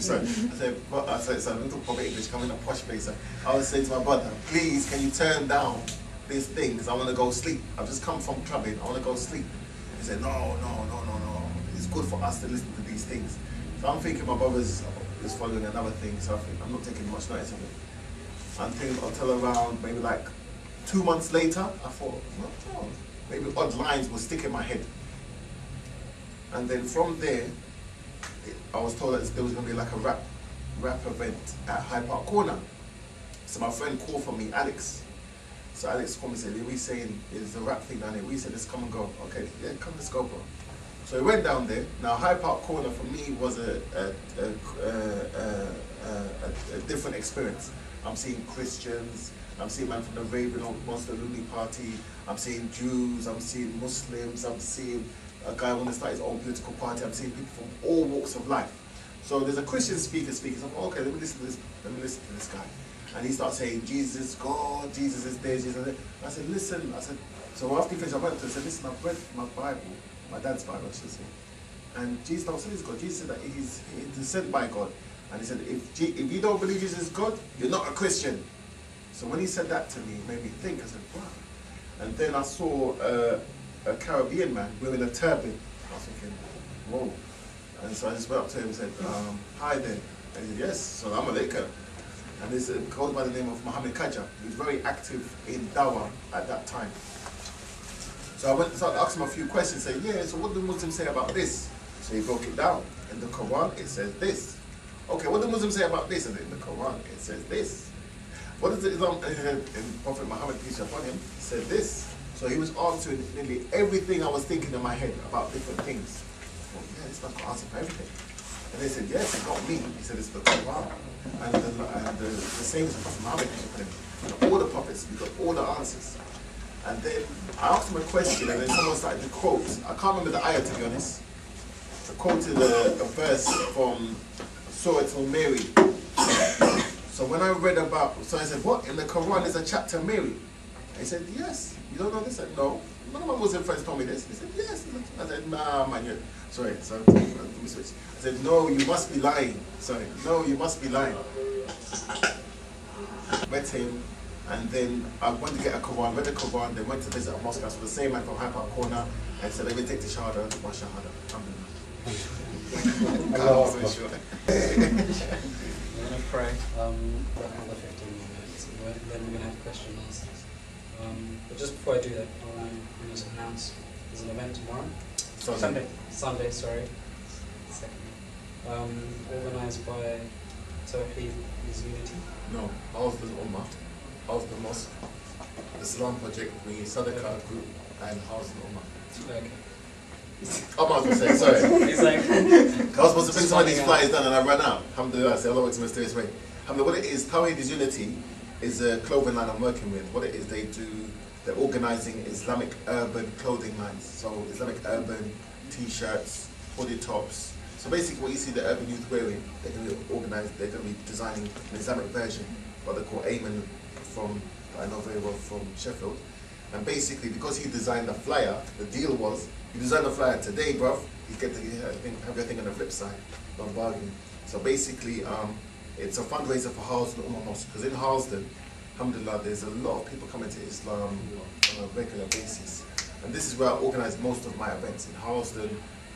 So I said, so I don't talk proper English, come in a posh place. So I would say to my brother, please, can you turn down this thing, because I want to go sleep. I've just come from clubbing, I want to go sleep. He said, no. It's good for us to listen to these things. So I'm thinking my brother's is following another thing, so I think I'm not taking much notice of it. Until around maybe like 2 months later, I thought, oh, maybe odd lines will stick in my head. And then from there, I was told that there was going to be like a rap event at Hyde Park Corner. So my friend called for me, Alex. So Alex called me and said, we saying there's a rap thing down there. We said, let's come and go. Okay, yeah, come, let's go, bro. So we went down there. Now Hyde Park Corner for me was a different experience. I'm seeing Christians, I'm seeing man from the Raven Monster Looney Party, I'm seeing Jews, I'm seeing Muslims, I'm seeing a guy who wants to start his own political party, I'm seeing people from all walks of life. So there's a Christian speaker speaking, so I'm like, okay, let me listen to this guy. And he starts saying, Jesus is God, Jesus is there, Jesus is there. I said, listen, so after he finished, I went to him and said, listen, I've read my Bible, my dad's Bible, I should say. And Jesus don't say he's God. Jesus said that he's sent by God. And he said, if you don't believe Jesus is God, you're not a Christian. So when he said that to me, it made me think. I said, wow. And then I saw a Caribbean man wearing a turban. I was thinking, whoa. And so I just went up to him and said, hi there. And he said, yes, Salam Alaikum. And he's called by the name of Muhammad Kaja. He was very active in Dawah at that time. So I started asking him a few questions, saying, yeah, so what do Muslims say about this? So he broke it down. In the Quran, it says this. Okay, what do Muslims say about this? And in the Quran, it says this. What does Islam, and Prophet Muhammad, peace be upon him, said this. So he was answering nearly everything I was thinking in my head about different things. Well, yeah, it's not going to answer for everything. And they said, yes, it's not me. He said, it's the Quran. And the same as Prophet Muhammad, peace be upon him. All the prophets, we got all the answers. And then I asked him a question, and then someone started to quote. I can't remember the ayah, to be honest. I quoted a verse from Surah Al-Mary. So when I read about, so I said, what? In the Quran is a chapter Mary? He said, yes. You don't know this? I said, no. None of my Muslim friends told me this. He said, yes. I said, nah, man. Sorry, let me switch. I said, no, you must be lying. Sorry, no, you must be lying. Met him. And then I went to get a Quran, read the Quran, then went to visit a mosque. I saw the same man from Hyde Park Corner and said, let me take the Shahada, my Shahada. I'm going to pray for another 15 minutes, and then we're going to have questions. But just before I do that, I want to just announce there's an event tomorrow. Sunday, sorry. Organised by Tawheed is Unity. No, How's the Ummah, How's the Mosque, the Islam Project, the Sadaqah Group, and How's the Ummah. Okay. I might as well say, sorry. He's like, I was supposed to bring some of these flyers done and I ran out. Alhamdulillah, I say Allah works in a mysterious way. What it is, Tawheed is Unity is a clothing line I'm working with. What it is, they're organising Islamic urban clothing lines. So Islamic urban t-shirts, hoodie tops. So basically what you see the urban youth wearing, they're going to be organised, they're going to be designing an Islamic version, what they call Ayman I know very well from Sheffield. And basically because he designed the flyer, the deal was, you design the flyer today, bruv, you get to have your thing on the flip side, don't bargain. So basically, it's a fundraiser for Harlesden Ummah Mosque, because in Harlesden, alhamdulillah, there's a lot of people coming to Islam on a regular basis. And this is where I organise most of my events, in Harlesden,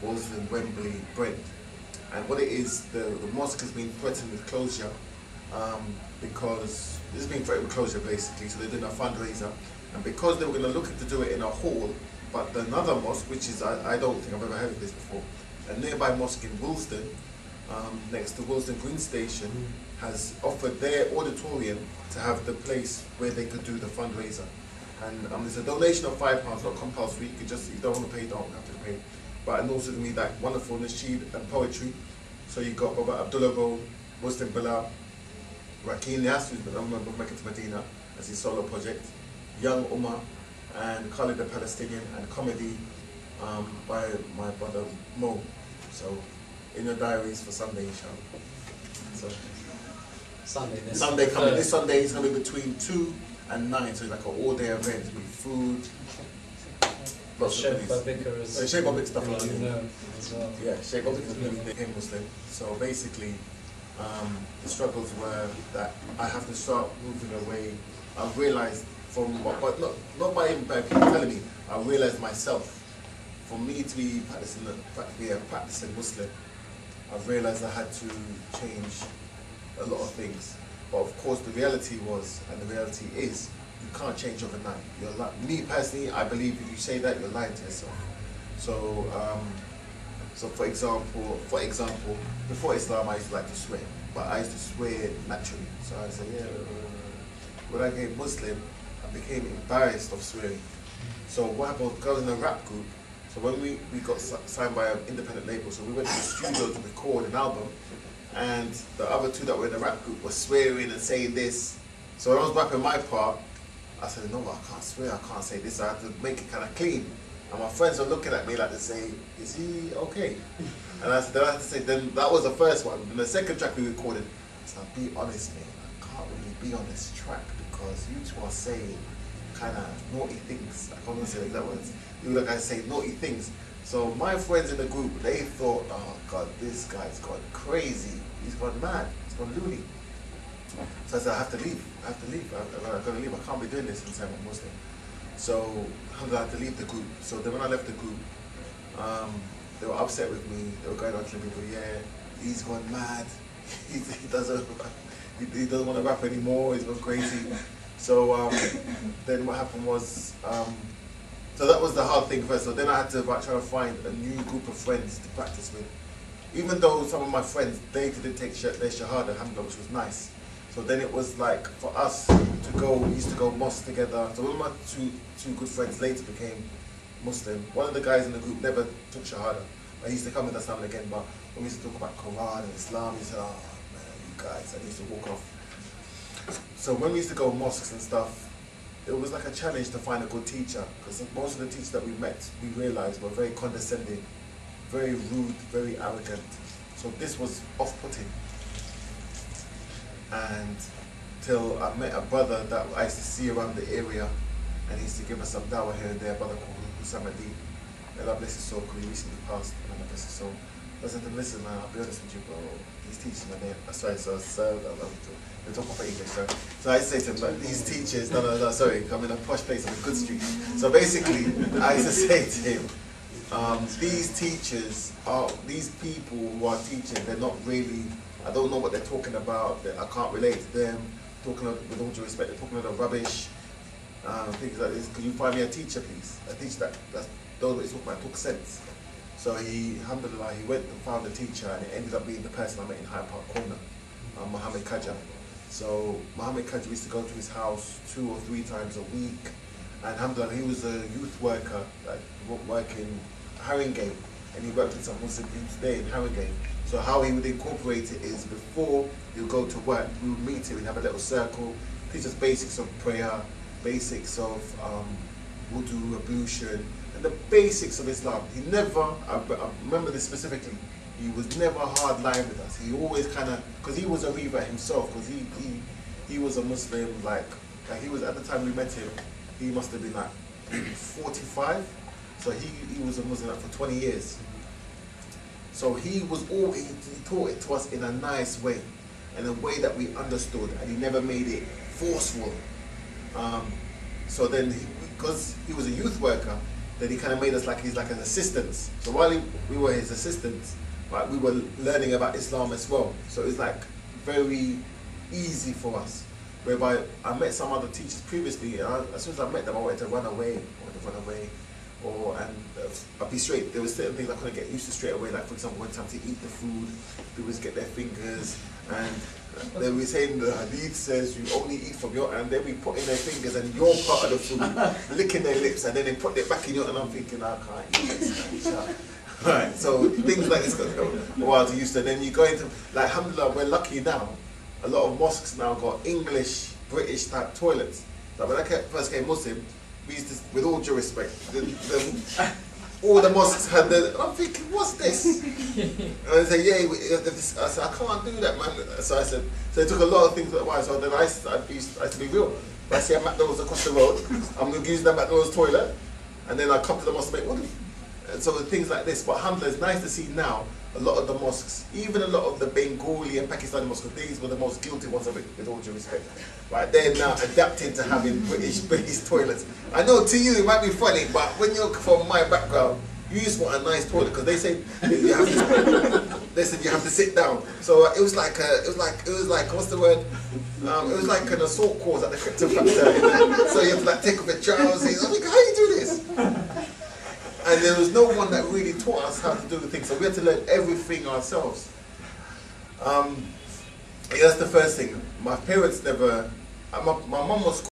Walsden, Wembley, Brent. And what it is, the mosque has been threatened with closure, because this has been threatened with closure basically, so they're doing a fundraiser. And because they were going to look to do it in a hall, but another mosque, which is, I don't think I've ever heard of this before, a nearby mosque in Woolston, next to Woolston Green Station, has offered their auditorium to have the place where they could do the fundraiser. And there's a donation of £5, not compulsory, you if you don't want to pay, don't have to pay. But and also going to be that wonderful nasheed and poetry. So you've got Baba Abdullah Road, Muslim Bilal, Rakin Yas, who's been on Mecca to Medina as his solo project, Young Umar, and Khalid the Palestinian, and comedy by my brother Mo. So in your diaries for Sunday, inshallah. So Sunday coming. This Sunday is going to be between 2 and 9, so it's like an all-day event with food. Sheikh Babikar is Sheikh Babikar stuff like that. Yeah, Sheikh Babikar is a Muslim. So basically, the struggles were that I have to start moving away. I realized but not by people telling me, I realized myself, for me to be a practicing Muslim, I've realized I had to change a lot of things. But of course the reality was, and the reality is, you can't change overnight. Me personally, I believe if you say that, you're lying to yourself. So, so for example, before Islam, I used to like to swear, but I used to swear naturally. So I say, yeah. When I became Muslim, I became embarrassed of swearing. So what happened? I was in a rap group. So when we got signed by an independent label, so we went to the studio to record an album, and the other two that were in the rap group were swearing and saying this. So when I was rapping my part, I said, no, I can't swear, I can't say this, I have to make it kind of clean. And my friends are looking at me like to say, is he okay? And I said, I had to say, then that was the first one. Then the second track we recorded, I said, be honest, mate, I can't really be on this track because you two are saying kind of naughty things. I can't even say that words. You look, I say naughty things. So my friends in the group, they thought, oh God, this guy's gone crazy. He's gone mad. He's gone loony. So I said, I have to leave. I've got to leave. I can't be doing this since I'm a Muslim. So I had to leave the group. So then when I left the group, they were upset with me. They were going on to people, yeah, he's gone mad. he doesn't want to rap anymore. He's gone crazy. So then what happened was, so that was the hard thing first. So then I had to try to find a new group of friends to practice with. Even though some of my friends, they didn't take their shahada, alhamdulillah, which was nice. So then it was like, for us to go, we used to go mosque together. So one of my two good friends later became Muslim. One of the guys in the group never took shahada. He used to come with us now and again, but when we used to talk about Quran and Islam, he said, oh man, you guys, and he used to walk off. So when we used to go mosques and stuff, it was like a challenge to find a good teacher, because most of the teachers that we met, we realized were very condescending, very rude, very arrogant. So this was off-putting. And till I met a brother that I used to see around the area, and he used to give us some dawah here and there, a brother called Husamadi. And Allah bless his soul, because he recently passed, and Allah bless his soul. I said to him, listen man, I'll be honest with you bro, these teachers, man, we'll talk about English, so. So I used to say to him, but these teachers, no, sorry, I'm in a posh place, I'm in Good Street. So basically, I used to say to him, these teachers these people who are teaching, they're not really, I don't know what they're talking about, I can't relate to them, with all due respect, they're talking about rubbish, things like this. Could you find me a teacher please? A teacher that knows what he's talking about, talk sense. So he, alhamdulillah, he went and found a teacher, and it ended up being the person I met in Hyde Park Corner, Mohammed Kaja. So Mohammed Kaja, used to go to his house 2 or 3 times a week, and alhamdulillah, he was a youth worker, like working Haringey, and he worked with some Muslim youth there in Haringey. So how he would incorporate it is, before you go to work, we would meet him and have a little circle, teach us basics of prayer, basics of wudu, ablution, and the basics of Islam. He never, I remember this specifically, he was never a hard line with us. He always kind of, because he was a revert himself, because he was a Muslim, like he was, at the time we met him, he must have been like 45, so he was a Muslim for 20 years. So he taught it to us in a nice way, in a way that we understood, and he never made it forceful. So then, because he was a youth worker, then he kind of made us like he's like an assistant. So while we were his assistants, right, we were learning about Islam as well. So it was like very easy for us. Whereby I met some other teachers previously, and as soon as I met them, I wanted to run away, and I'll be straight. There were certain things I couldn't get used to straight away. Like for example, one time to eat the food, people just get their fingers, and they were saying the hadith says you only eat from your, and then we put in their fingers and your part of the food, licking their lips, and then they put it back in your, and I'm thinking, I can't eat this. Right, so things like this got a while to use to. Then you go into, like, alhamdulillah, we're lucky now. A lot of mosques now got English, British type toilets. Like when I first came Muslim, we used to, with all due respect, all the mosques had the, I'm thinking, what's this? And they say, yeah, I said, I can't do that, man. So I said, so it took a lot of things at once. So then I used to be real. If I see a McDonald's across the road, I'm going to use that McDonald's toilet, and then I come to the mosque and make, And so things like this. But alhamdulillah, it's nice to see now a lot of the mosques, even a lot of the Bengali and Pakistani mosques, these were the most guilty ones of it, with all due respect. Right, they're now adapting to having British toilets. I know to you it might be funny, but when you're from my background, you just want a nice toilet because they say you have to. They said you have to sit down. So it was like what's the word? It was like an assault cause at the crypto factor. So you have to like take off your trousers. I'm like, how do you do this? And there was no one that really taught us how to do the things. So we had to learn everything ourselves. Yeah, that's the first thing. My parents never. My mum was